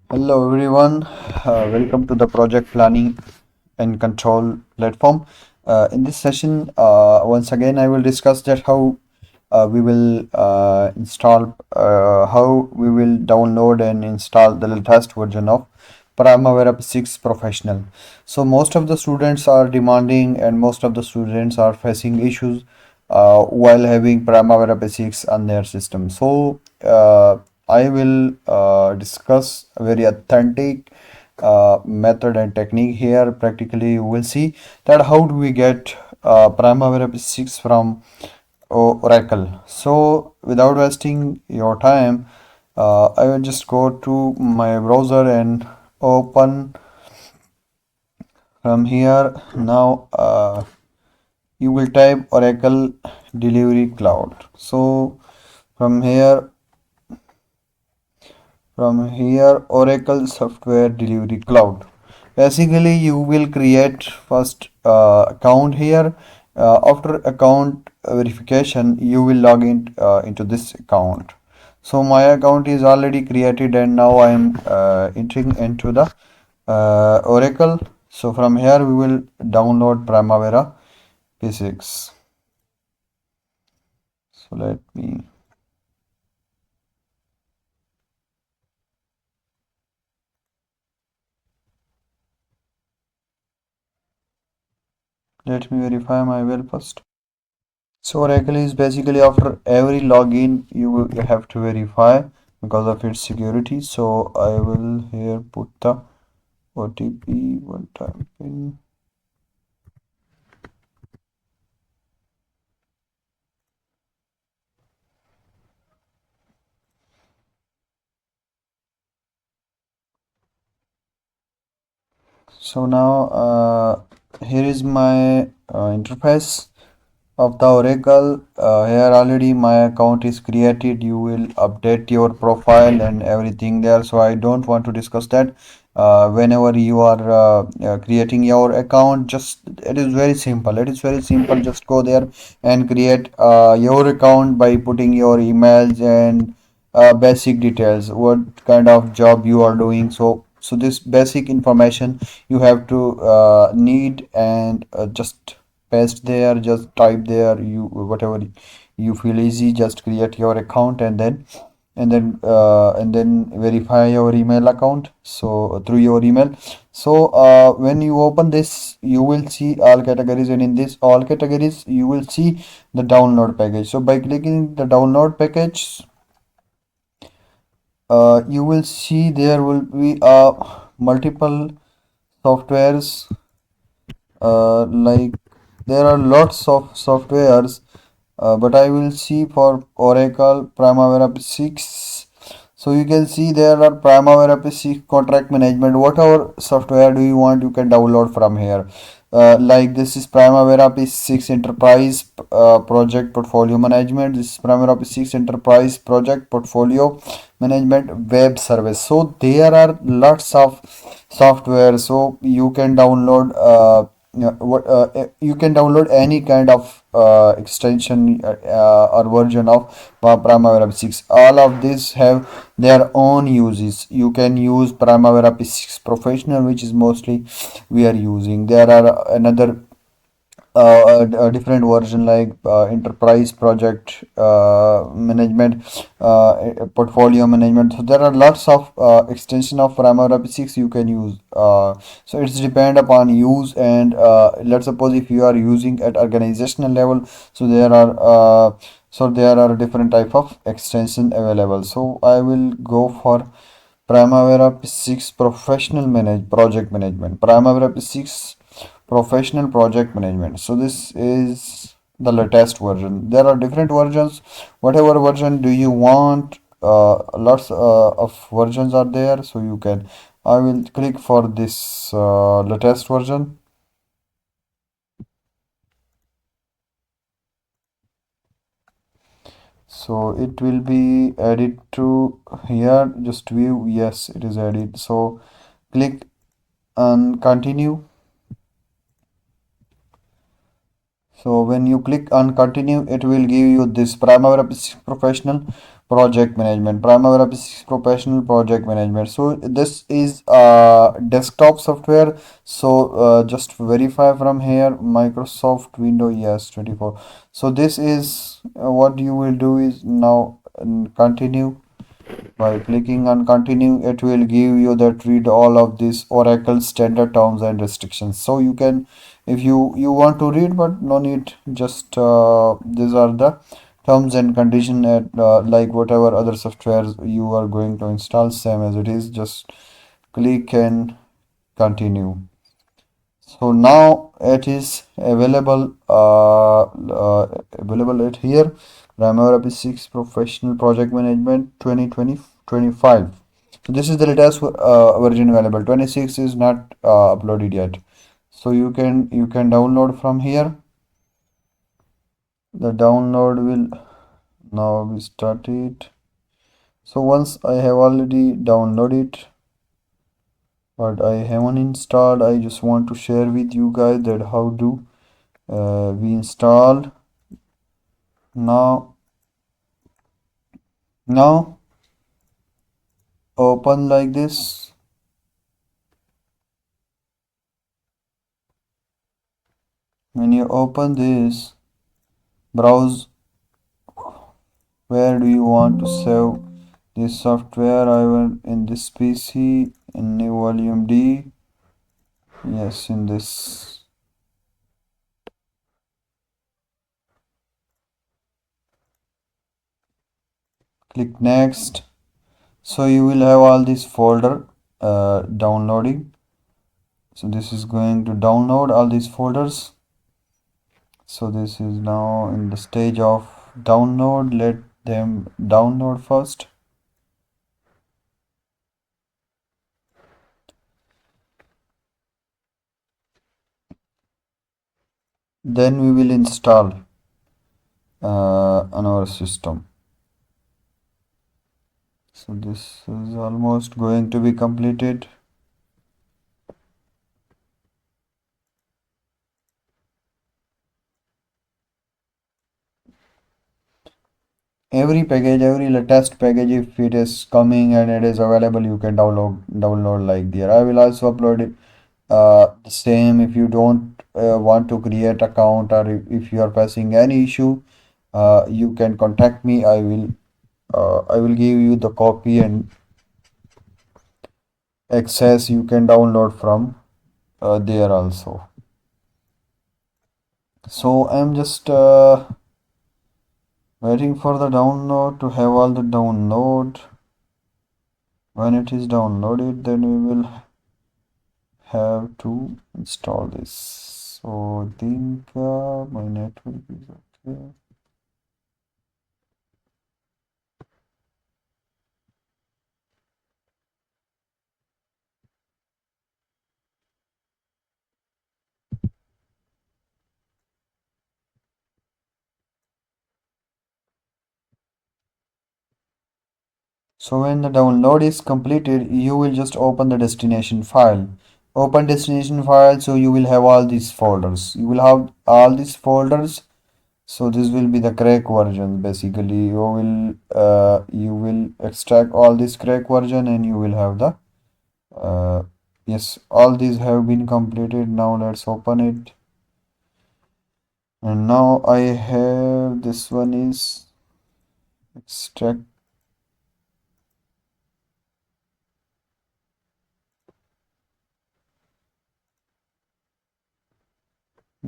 Hello everyone, welcome to the project planning and control platform. In this session, once again, I will discuss that how we will how we will download and install the latest version of Primavera P6 Professional. So most of the students are demanding and most of the students are facing issues while having Primavera P6 on their system. So I will discuss a very authentic method and technique here. Practically, you will see that how do we get Primavera P6 from Oracle. So without wasting your time, I will just go to my browser and open from here. Now you will type Oracle Delivery Cloud. So from here Oracle Software Delivery Cloud. Basically, you will create first account here. After account verification, you will log in into this account. So my account is already created, and now I am entering into the Oracle. So from here, we will download Primavera P6. So let me verify my mail first. So Oracle is basically after every login you have to verify because of its security. So I will here put the OTP one time pin. So now here is my interface of the Oracle. Here already my account is created. You will update your profile and everything there. So I don't want to discuss that. Whenever you are creating your account, just it is very simple. It is very simple. Just go there and create your account by putting your emails and basic details. What kind of job you are doing. So this basic information you have to need and just paste there, just type there, you whatever you feel easy, just create your account and then verify your email account so through your email. So when you open this, you will see all categories, and in this all categories you will see the download package. So by clicking the download package, you will see there will be multiple softwares, like there are lots of softwares, but I will see for Oracle Primavera P6. So you can see there are Primavera P6 contract management. Whatever software do you want, you can download from here. Like this is Primavera P6 Enterprise Project Portfolio Management. This is Primavera P6 Enterprise Project Portfolio Management Web Service. So there are lots of software. So you can download. Yeah, you can download any kind of extension or version of Primavera P6. All of these have their own uses. You can use Primavera P6 Professional, which is mostly we are using. There are another a different version like enterprise project management, portfolio management. So there are lots of extension of Primavera P6 you can use. So it's depend upon use, and let's suppose if you are using at organizational level, so there are different type of extension available. So I will go for Primavera P6 Professional Project Management. Primavera P6 Professional Project Management. So this is the latest version. There are different versions. Whatever version do you want? Lots of versions are there. So you can. I will click for this latest version. So it will be added to here. Just view. Yes, it is added. So click on continue. So when you click on continue, it will give you this Primavera Professional project management, Primavera P6 Professional project management. So this is desktop software. So just verify from here, Microsoft Windows, yes, 24. So this is what you will do is now continue. By clicking on continue, it will give you that read all of these Oracle standard terms and restrictions. So you can, if you want to read, but no need. Just these are the terms and condition at like whatever other softwares you are going to install, same as it is. Just click and continue. So now it is available at here. Primavera P6 Professional Project Management 2020-25. So this is the latest version available. 26 is not uploaded yet. So you can download from here. The download will now be started. So once I have already downloaded, but I haven't installed, I just want to share with you guys that how do we install. Now open like this. When you open this, browse where do you want to save this software. I will in this PC in new volume D. Yes, in this. Click next. So you will have all this folder downloading. So this is going to download all these folders. So this is now in the stage of download. Let them download first. Then we will install on our system. So this is almost going to be completed. Every package, every latest package, if it is coming and it is available, you can download like there. I will also upload it the same. If you don't want to create account, or if you are facing any issue, you can contact me. I will give you the copy and access you can download from there also. So I'm just waiting for the download to have all the download. When it is downloaded, then we will have to install this. So I think my network is okay. So when the download is completed, you will just open the destination file. Open destination file, so you will have all these folders. You will have all these folders. So this will be the crack version. Basically, you will extract all this crack version, and you will have the yes, all these have been completed. Now let's open it. And now I have this one is extract.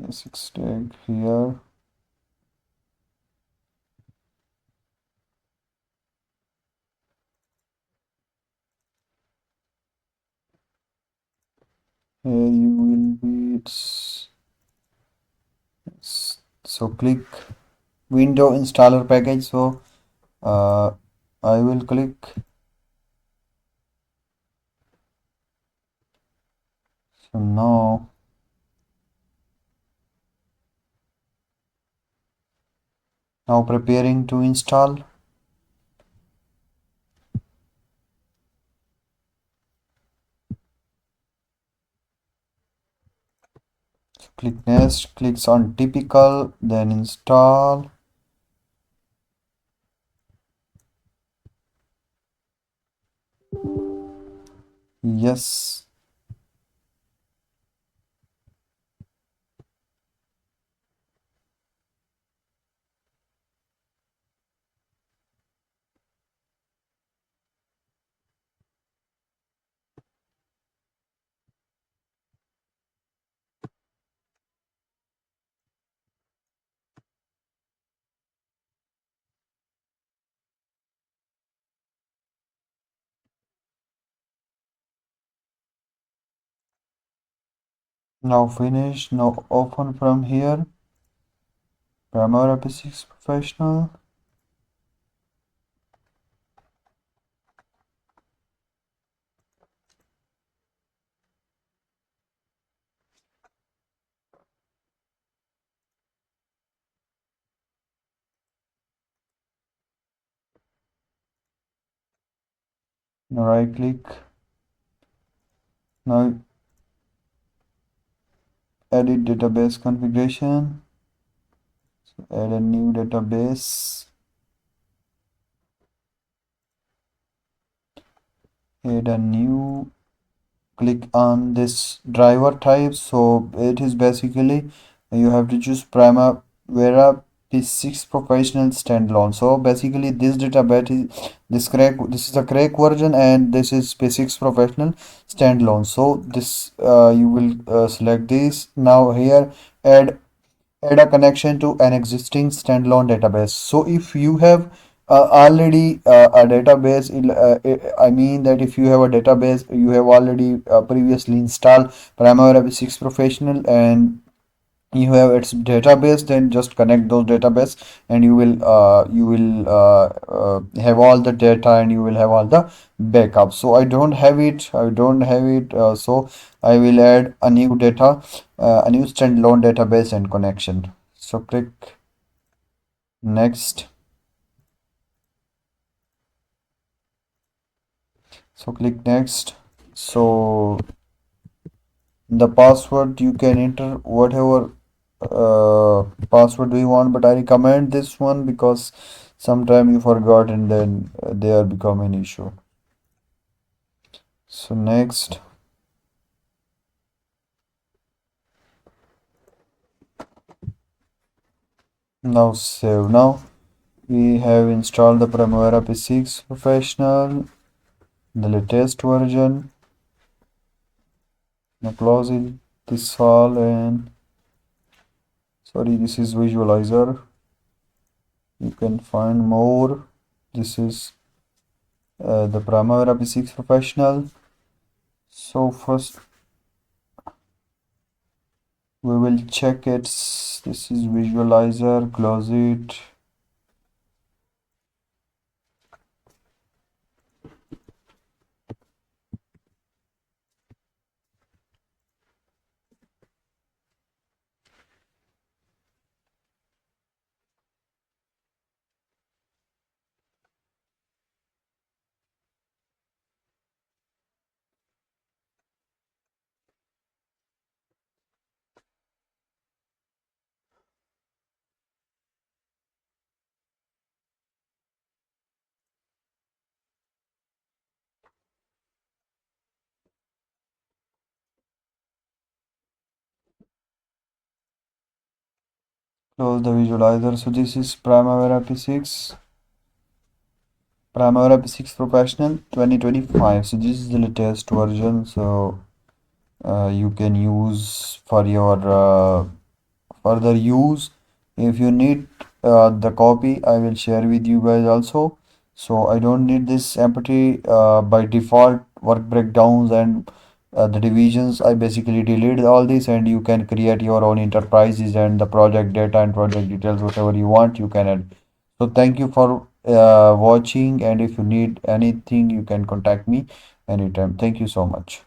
Yes, extract here. Here you will be. So click window installer package. So uh, I will click. So now preparing to install. So click next. Clicks on typical. Then install. Yes. Now finish. Now open from here. Primavera P6 Professional. Now right click. Now edit database configuration. Add a new database. Add a new. Click on this driver type. So it is basically you have to choose Primavera P6 Professional standalone. So basically this database is this is the crack version and this is P6 Professional standalone. So this you will select this. Now here add add a connection to an existing standalone database. So if you have already a database, I mean that if you have a database, you have already previously installed Primavera P6 Professional and you have its database, then just connect those database and you will have all the data and you will have all the backups. So I don't have it, so I will add a new data, a new standalone database and connection. So click next. So click next. So the password you can enter whatever password do you want, but I recommend this one because sometime you forgot and then they are becoming issue. So next. Now save. Now we have installed the Primavera P6 Professional, the latest version. Now close it, this all, and sorry, this is visualizer. You can find more. This is the Primavera P6 Professional. So first we will check it. This is visualizer. Close it. Close the visualizer. So this is Primavera P6 Professional 2025. So this is the latest version. So you can use for your further use. If you need the copy, I will share with you guys also. So I don't need this empty by default work breakdowns and the divisions. I basically deleted all this and you can create your own enterprises and the project data and project details, whatever you want, you can add. So thank you for watching, and if you need anything, you can contact me anytime. Thank you so much.